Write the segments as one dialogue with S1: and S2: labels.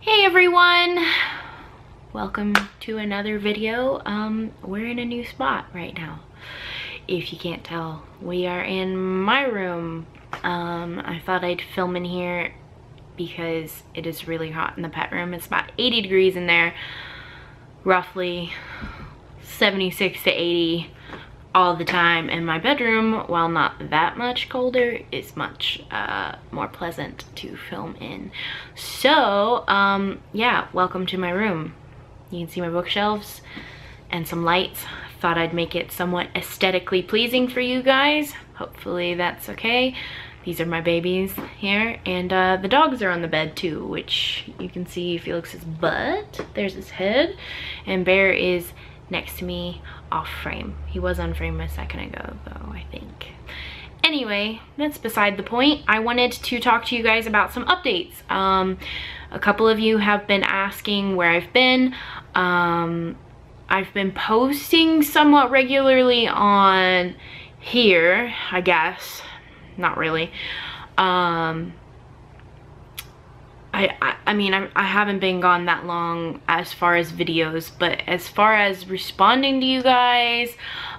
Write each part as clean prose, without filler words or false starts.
S1: Hey everyone! Welcome to another video. We're in a new spot right now. If you can't tell, we are in my room. I thought I'd film in here because it is really hot in the pet room. It's about 80 degrees in there, roughly 76 to 80 all the time. And my bedroom, while not that much colder, is much more pleasant to film in. So yeah, welcome to my room. You can see my bookshelves and some lights. Thought I'd make it somewhat aesthetically pleasing for you guys. Hopefully that's okay. These are my babies here, and the dogs are on the bed too, which you can see Felix's butt. There's his head, and Bear is next to me off frame. He was on frame a second ago though, I think. Anyway, that's beside the point. I wanted to talk to you guys about some updates. A couple of you have been asking where I've been. I've been posting somewhat regularly on here, I guess. Not really. I mean, I haven't been gone that long as far as videos, but as far as responding to you guys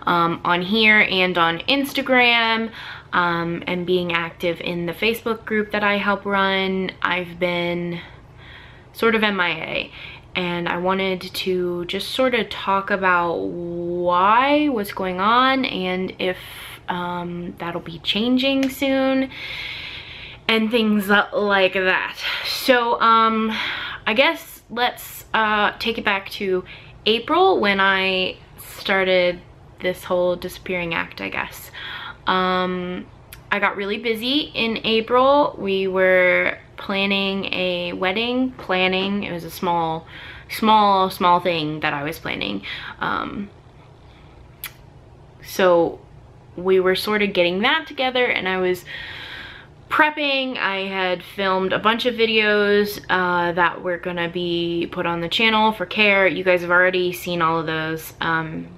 S1: on here and on Instagram, and being active in the Facebook group that I help run, I've been sort of MIA. And I wanted to just sort of talk about why, what's going on, and if that'll be changing soon, and things like that. So I guess let's take it back to April, when I started this whole disappearing act, I guess. I got really busy in April. We were planning a wedding. It was a small thing that I was planning. So we were sort of getting that together, and I was prepping. I had filmed a bunch of videos that were gonna be put on the channel for care. You guys have already seen all of those.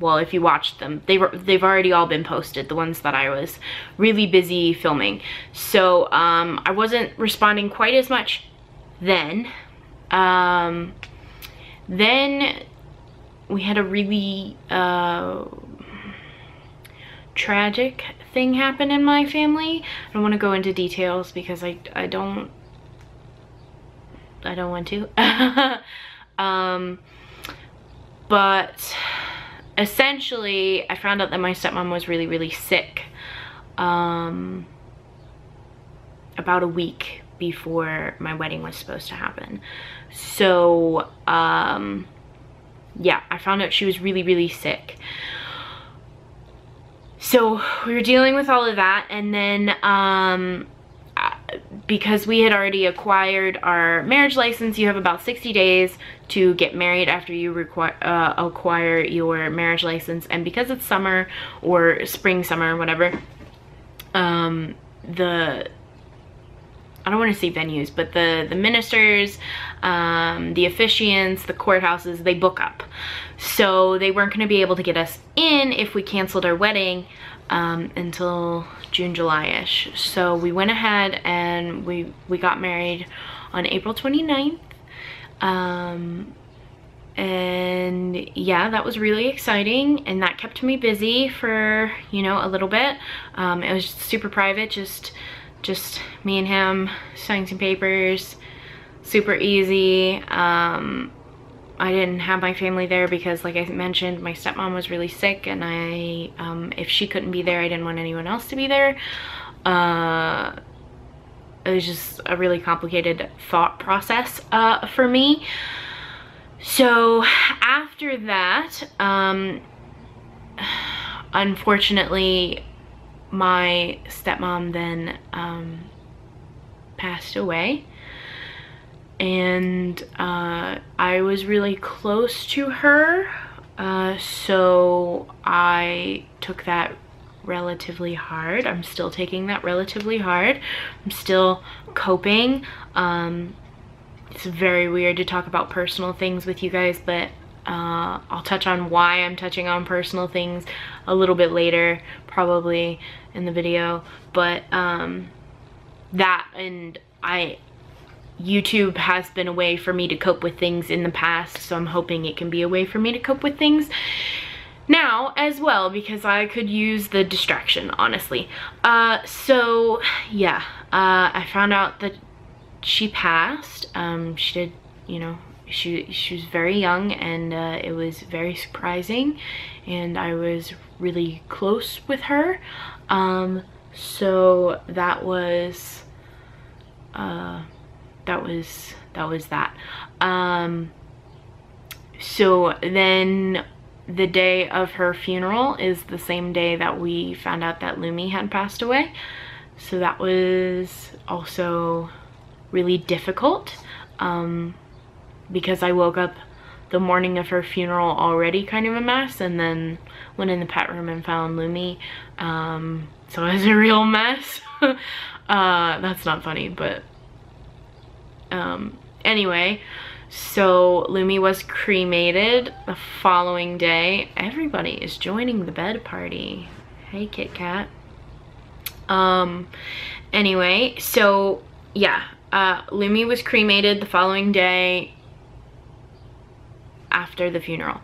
S1: Well, if you watched them, they've already all been posted, the ones that I was really busy filming. So I wasn't responding quite as much then. Then we had a really tragic thing happen in my family. I don't want to go into details because I don't want to. But essentially I found out that my stepmom was really sick about a week before my wedding was supposed to happen. So yeah, I found out she was really sick. So we were dealing with all of that, and then because we had already acquired our marriage license, you have about 60 days to get married after you acquire your marriage license. And because it's summer, or spring, summer, whatever, I don't want to say venues, but the ministers, the officiants, the courthouses, they book up. So they weren't going to be able to get us in if we canceled our wedding until June, July-ish. So we went ahead and we got married on April 29th. And yeah, that was really exciting, and that kept me busy for, you know, a little bit. It was super private, just me and him signing some papers, super easy. I didn't have my family there because, like I mentioned, my stepmom was really sick, and if she couldn't be there, I didn't want anyone else to be there. It was just a really complicated thought process for me. So after that, unfortunately, my stepmom then passed away, and I was really close to her, so I took that relatively hard. I'm still taking that relatively hard. I'm still coping. It's very weird to talk about personal things with you guys, but I'll touch on why I'm touching on personal things a little bit later, probably in the video. But that, and YouTube has been a way for me to cope with things in the past, so I'm hoping it can be a way for me to cope with things now as well, because I could use the distraction, honestly. So yeah, I found out that she passed. She did, you know, she was very young, and it was very surprising, and I was really close with her. So that was that. So then the day of her funeral is the same day that we found out that Lumi had passed away. So that was also really difficult, because I woke up the morning of her funeral already kind of a mess, and then went in the pet room and found Lumi. So it was a real mess. That's not funny, but anyway, so Lumi was cremated the following day. Everybody is joining the bed party. Hey, Kit Kat. Anyway, so yeah, Lumi was cremated the following day after the funeral.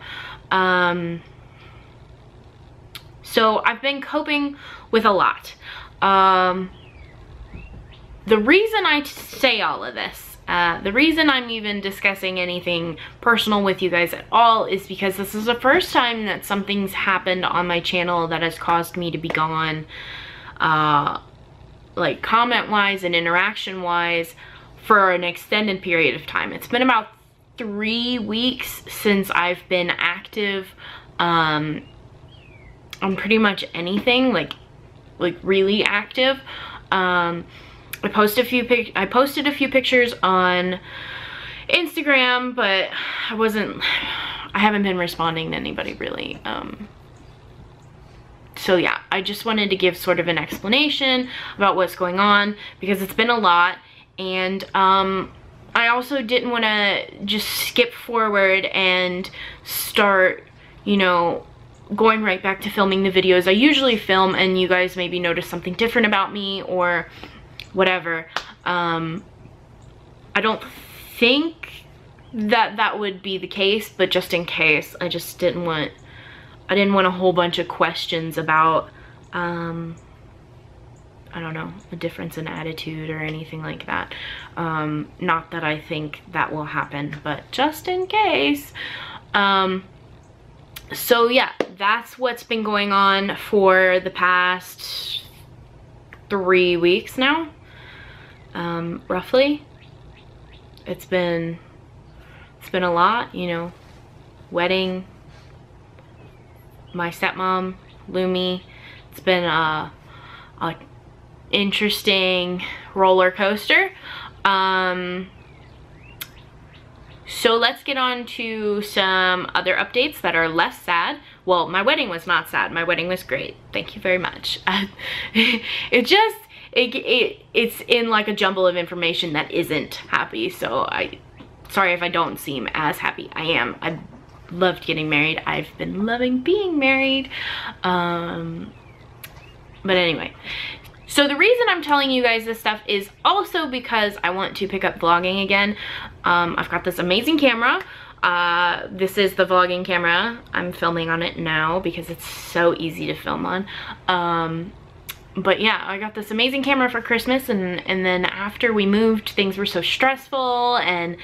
S1: So I've been coping with a lot. The reason I say all of this, the reason I'm even discussing anything personal with you guys at all, is because this is the first time that something's happened on my channel that has caused me to be gone, like comment-wise and interaction-wise, for an extended period of time. It's been about 3 weeks since I've been active on pretty much anything, like really active. I posted a few pictures on Instagram, but I haven't been responding to anybody really. So yeah, I just wanted to give sort of an explanation about what's going on, because it's been a lot, and I also didn't want to just skip forward and start, you know, going right back to filming the videos I usually film, and you guys maybe notice something different about me or whatever. I don't think that would be the case, but just in case, I didn't want a whole bunch of questions about I don't know, a difference in attitude or anything like that. Not that I think that will happen, but just in case. So yeah, that's what's been going on for the past 3 weeks now, roughly. It's been a lot, you know. Wedding, my stepmom, Lumi. It's been a interesting roller coaster. So let's get on to some other updates that are less sad. Well, my wedding was not sad. My wedding was great. Thank you very much. It's in like a jumble of information that isn't happy. So sorry if I don't seem as happy. I am. I loved getting married. I've been loving being married. But anyway. So the reason I'm telling you guys this stuff is also because I want to pick up vlogging again. I've got this amazing camera. This is the vlogging camera. I'm filming on it now because it's so easy to film on. But yeah, I got this amazing camera for Christmas, and then after we moved, things were so stressful, and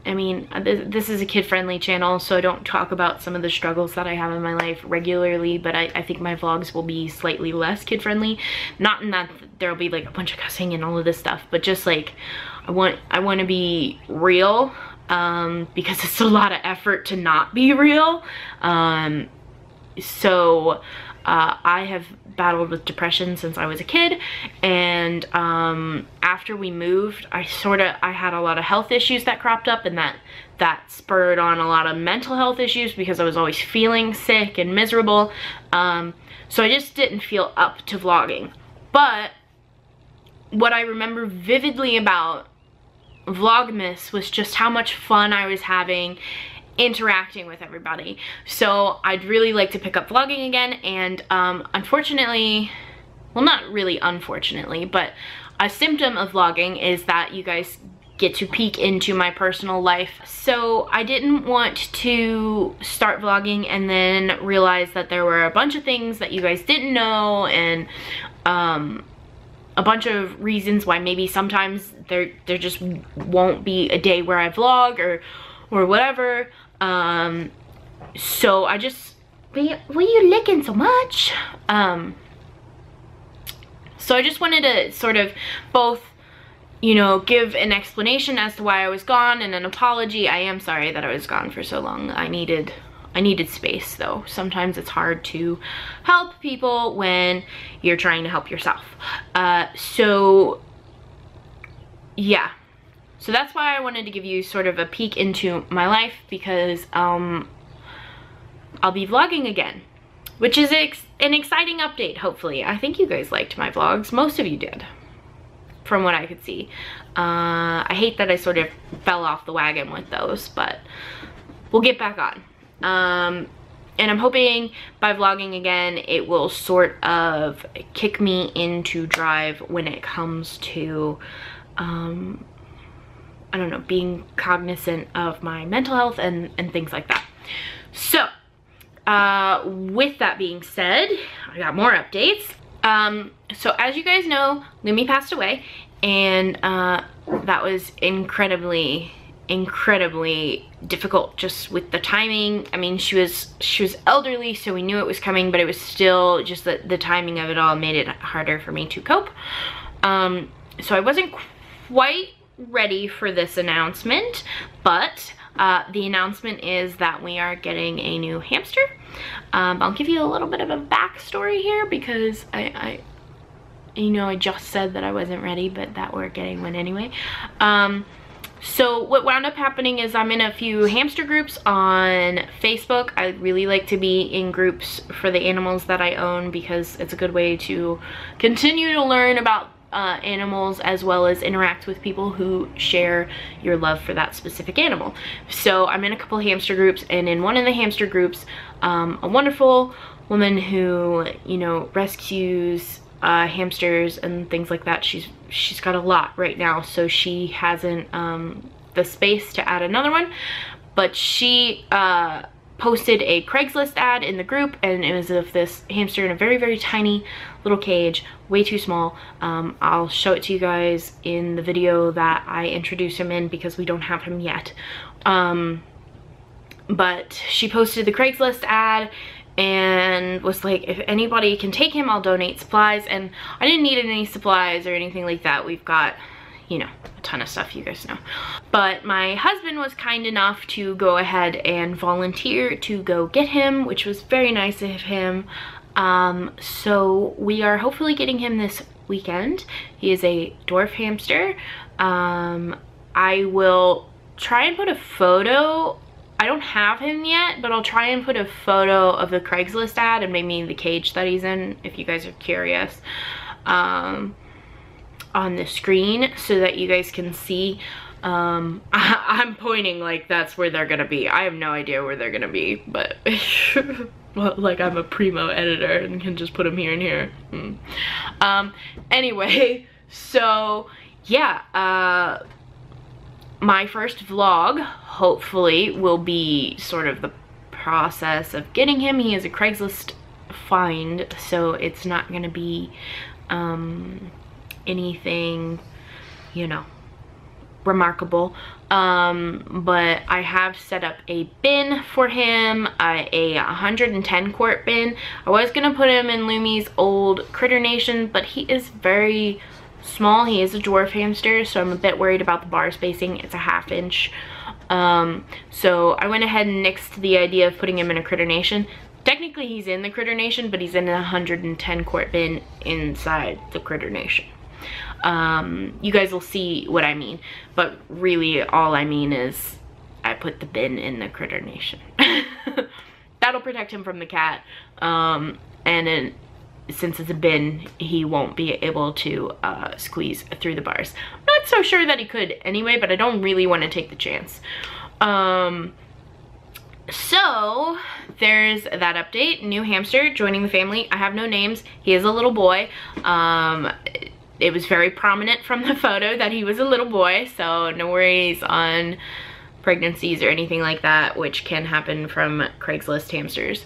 S1: I mean, this is a kid-friendly channel, so I don't talk about some of the struggles that I have in my life regularly, but I think my vlogs will be slightly less kid-friendly. Not in that there'll be like a bunch of cussing and all of this stuff, but just like I want to be real, because it's a lot of effort to not be real. So I have battled with depression since I was a kid, and after we moved, I had a lot of health issues that cropped up, and that spurred on a lot of mental health issues because I was always feeling sick and miserable. So I just didn't feel up to vlogging. But what I remember vividly about Vlogmas was just how much fun I was having interacting with everybody. So I'd really like to pick up vlogging again, and unfortunately, well, not really unfortunately, but a symptom of vlogging is that you guys get to peek into my personal life. So I didn't want to start vlogging and then realize that there were a bunch of things that you guys didn't know, and a bunch of reasons why maybe sometimes there just won't be a day where I vlog or whatever. So I just, what are you licking so much? So I just wanted to sort of both, you know, give an explanation as to why I was gone and an apology. I am sorry that I was gone for so long. I needed space though. Sometimes it's hard to help people when you're trying to help yourself. So yeah. So that's why I wanted to give you sort of a peek into my life, because I'll be vlogging again, which is an exciting update, hopefully. I think you guys liked my vlogs. Most of you did, from what I could see. I hate that I sort of fell off the wagon with those, but we'll get back on. And I'm hoping by vlogging again, it will sort of kick me into drive when it comes to, I don't know, being cognizant of my mental health and things like that. So, with that being said, I got more updates. So as you guys know, Lumi passed away, and that was incredibly difficult just with the timing. I mean, she was elderly, so we knew it was coming, but it was still just the timing of it all made it harder for me to cope. So I wasn't quite ready for this announcement, but the announcement is that we are getting a new hamster. I'll give you a little bit of a backstory here, because you know, I just said that I wasn't ready, but that we're getting one anyway. So what wound up happening is I'm in a few hamster groups on Facebook. I really like to be in groups for the animals that I own, because it's a good way to continue to learn about animals, as well as interact with people who share your love for that specific animal. So I'm in a couple hamster groups, and in one of the hamster groups, a wonderful woman who, you know, rescues hamsters and things like that. She's got a lot right now, so she hasn't the space to add another one, but she posted a Craigslist ad in the group, and it was of this hamster in a very tiny little cage, way too small. I'll show it to you guys in the video that I introduce him in, because we don't have him yet. But she posted the Craigslist ad and was like, if anybody can take him, I'll donate supplies. And I didn't need any supplies or anything like that. We've got, you know, a ton of stuff, you guys know. But my husband was kind enough to go ahead and volunteer to go get him, which was very nice of him. So we are hopefully getting him this weekend. He is a dwarf hamster. I will try and put a photo. I don't have him yet, but I'll try and put a photo of the Craigslist ad and maybe the cage that he's in, if you guys are curious, on the screen, so that you guys can see. I'm pointing like that's where they're gonna be. I have no idea where they're gonna be, but well, like I'm a primo editor and can just put them here and here. Anyway, so yeah, my first vlog hopefully will be sort of the process of getting him. He is a Craigslist find, so it's not gonna be anything, you know, remarkable. But I have set up a bin for him, a 110 quart bin. I was gonna put him in Lumi's old Critter Nation, but he is very small. He is a dwarf hamster, so I'm a bit worried about the bar spacing. It's a 1/2 inch. So I went ahead and nixed the idea of putting him in a Critter Nation. Technically he's in the Critter Nation, but he's in a 110 quart bin inside the Critter Nation. You guys will see what I mean, but really all I mean is I put the bin in the Critter Nation. That'll protect him from the cat, and then since it's a bin, he won't be able to squeeze through the bars. I'm not so sure that he could anyway, but I don't really want to take the chance. So there's that update. New hamster joining the family. I have no names. He is a little boy. it was very prominent from the photo that he was a little boy, so no worries on pregnancies or anything like that, which can happen from Craigslist hamsters.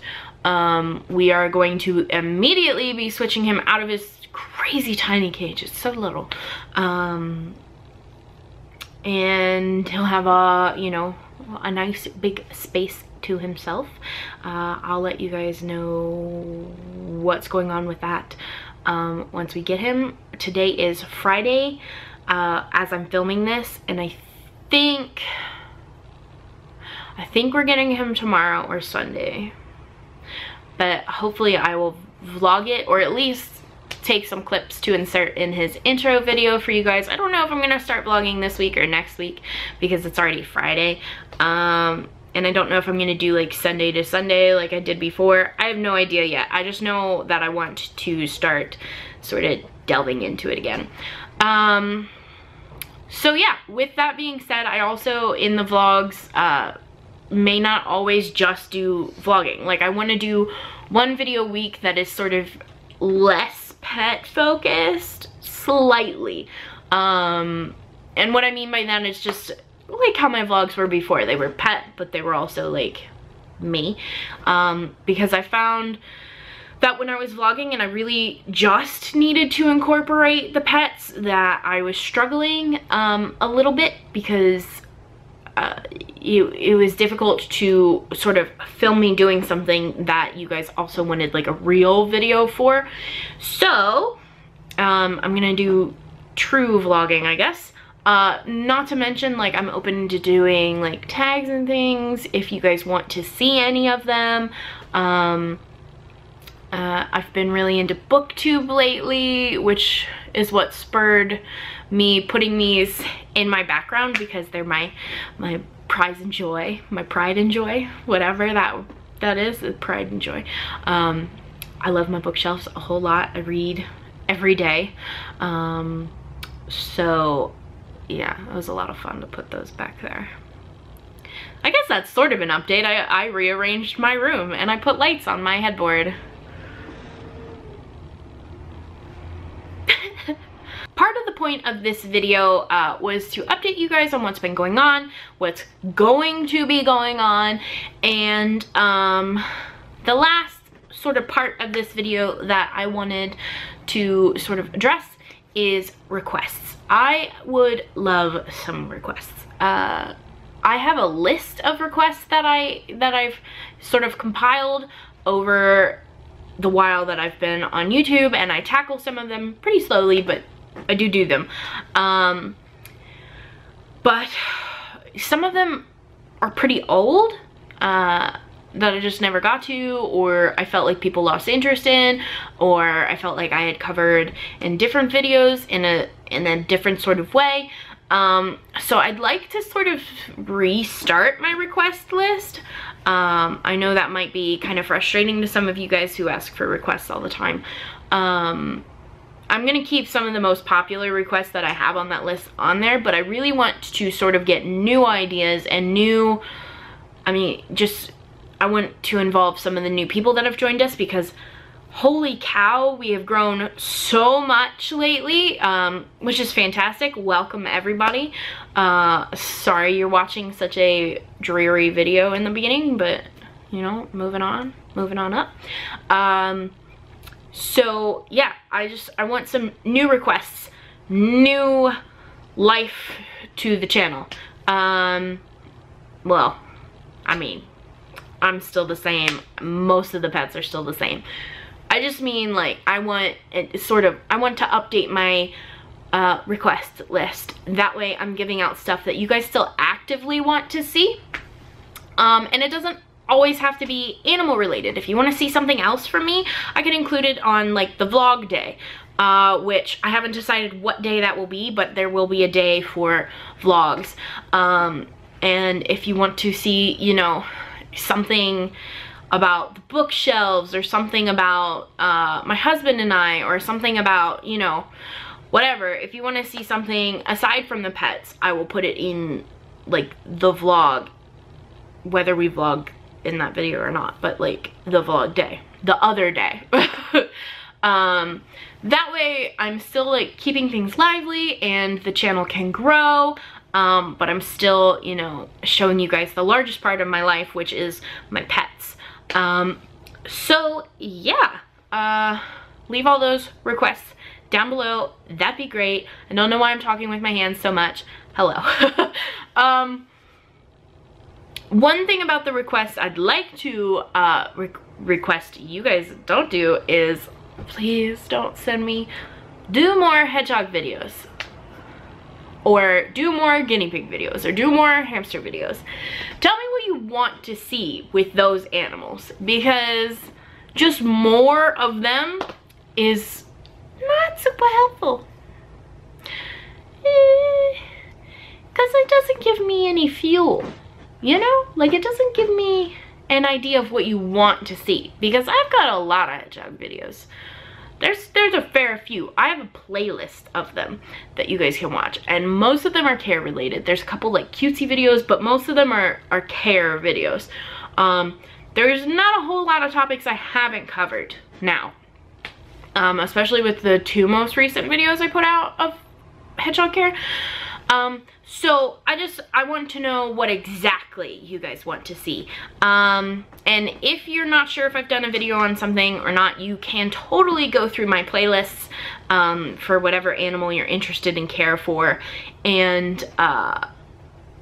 S1: We are going to immediately be switching him out of his crazy tiny cage. It's so little. And he'll have a, you know, a nice big space to himself. I'll let you guys know what's going on with that once we get him. Today is Friday as I'm filming this, and I think we're getting him tomorrow or Sunday, but hopefully I will vlog it, or at least take some clips to insert in his intro video for you guys. I don't know if I'm gonna start vlogging this week or next week because it's already Friday, and I don't know if I'm gonna do like Sunday to Sunday like I did before. I have no idea yet. I just know that I want to start sort of delving into it again. So yeah, with that being said, I also in the vlogs may not always just do vlogging. Like, I want to do one video a week that is sort of less pet focused, slightly. And what I mean by that is just like how my vlogs were before. They were pet, but they were also like me, because I found that when I was vlogging and I really just needed to incorporate the pets, that I was struggling a little bit, because it was difficult to sort of film me doing something that you guys also wanted like a real video for. So I'm gonna do true vlogging, I guess. Not to mention, like, I'm open to doing like tags and things if you guys want to see any of them. I've been really into booktube lately, which is what spurred me putting these in my background, because they're my pride and joy, whatever that is, pride and joy. I love my bookshelves a whole lot. I read every day. So yeah, it was a lot of fun to put those back there. I guess that's sort of an update. I rearranged my room and I put lights on my headboard. Part of the point of this video was to update you guys on what's been going on, what's going to be going on, and the last sort of part of this video that I wanted to sort of address is requests. I would love some requests. I have a list of requests that I've sort of compiled over the while that I've been on YouTube, and I tackle some of them pretty slowly, but I do them. But some of them are pretty old that I just never got to, or I felt like people lost interest in, or I felt like I had covered in different videos in a different sort of way. So I'd like to sort of restart my request list. I know that might be kind of frustrating to some of you guys who ask for requests all the time. I'm gonna keep some of the most popular requests that I have on that list on there, but I really want to sort of get new ideas and new, I want to involve some of the new people that have joined us, because holy cow, we have grown so much lately, which is fantastic. Welcome everybody. Sorry you're watching such a dreary video in the beginning, but you know, moving on up. So yeah, I want some new requests, new life to the channel. Well, I'm still the same. Most of the pets are still the same. I just mean, like, I want to update my request list. That way I'm giving out stuff that you guys still actively want to see. And it doesn't always have to be animal related. If you want to see something else from me, I can include it on like the vlog day, which I haven't decided what day that will be, but there will be a day for vlogs. And if you want to see, you know, something about the bookshelves, or something about my husband and I, or something about, you know, whatever, if you want to see something aside from the pets, I will put it in like the vlog, whether we vlog in that video or not, but like the vlog day, the other day. That way I'm still like keeping things lively and the channel can grow, but I'm still, you know, showing you guys the largest part of my life, which is my pets. So yeah, leave all those requests down below. That'd be great. I don't know why I'm talking with my hands so much. Hello. One thing about the requests I'd like to request you guys don't do is, please don't send me, do more hedgehog videos, or do more guinea pig videos, or do more hamster videos. Tell me what you want to see with those animals, because just more of them is not super helpful. Because it doesn't give me any fuel, you know? Like, it doesn't give me an idea of what you want to see, because I've got a lot of hedgehog videos. There's a fair few. I have a playlist of them that you guys can watch, and most of them are care related. There's a couple like cutesy videos, but most of them are care videos. There's not a whole lot of topics I haven't covered now, especially with the 2 most recent videos I put out of hedgehog care. So I want to know what exactly you guys want to see. And if you're not sure if I've done a video on something or not, you can totally go through my playlists for whatever animal you're interested in care for, and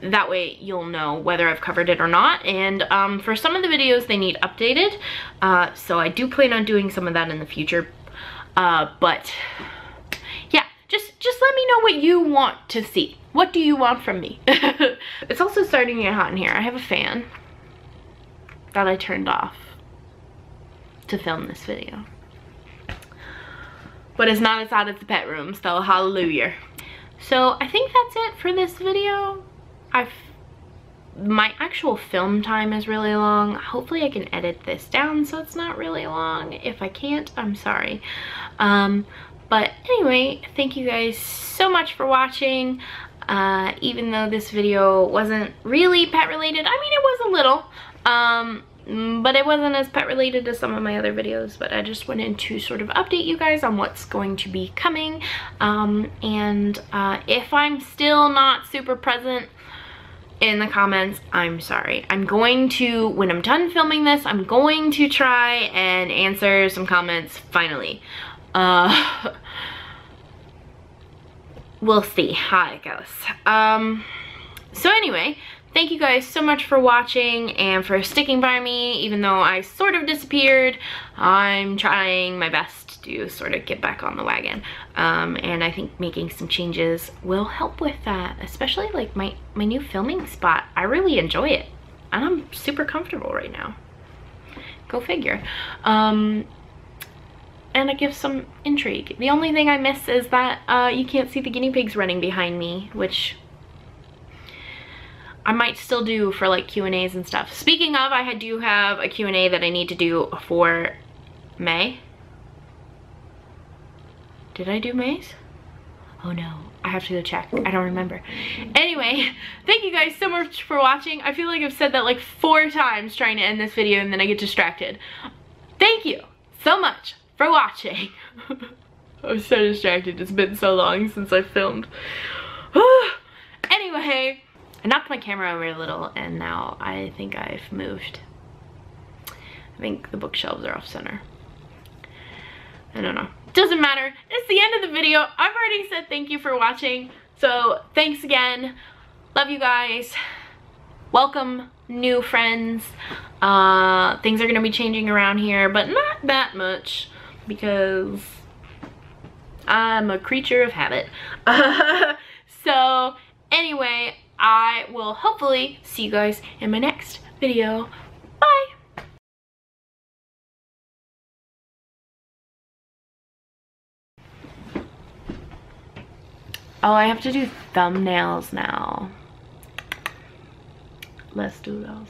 S1: that way you'll know whether I've covered it or not. And for some of the videos, they need updated, so I do plan on doing some of that in the future. But yeah, just let me know what you want to see. What do you want from me? It's also starting to get hot in here. I have a fan that I turned off to film this video, but it's not as hot as the pet room, so hallelujah. So I think that's it for this video. My actual film time is really long. Hopefully I can edit this down so it's not really long. If I can't, I'm sorry. But anyway, thank you guys so much for watching. Even though this video wasn't really pet related, I mean, it was a little, but it wasn't as pet related as some of my other videos, but I just wanted to sort of update you guys on what's going to be coming. And if I'm still not super present in the comments, I'm sorry. I'm going to, when I'm done filming this, I'm going to try and answer some comments finally. We'll see how it goes. So anyway, thank you guys so much for watching and for sticking by me, even though I sort of disappeared. I'm trying my best to sort of get back on the wagon. And I think making some changes will help with that, especially like my new filming spot. I really enjoy it, and I'm super comfortable right now. Go figure. And it gives some intrigue. The only thing I miss is that you can't see the guinea pigs running behind me, which I might still do for like Q&As and stuff. Speaking of, I do have a Q&A that I need to do for May. Did I do May's? Oh no, I have to go check. I don't remember. Anyway, thank you guys so much for watching. I feel like I've said that like 4 times trying to end this video and then I get distracted. Thank you so much for watching. I'm so distracted. It's been so long since I filmed. Anyway, I knocked my camera over a little and now I think I've moved. I think the bookshelves are off center. I don't know. Doesn't matter. It's the end of the video. I've already said thank you for watching. So thanks again. Love you guys. Welcome new friends. Things are gonna be changing around here, but not that much, because I'm a creature of habit. So anyway, I will hopefully see you guys in my next video. Bye! Oh, I have to do thumbnails now. Let's do those.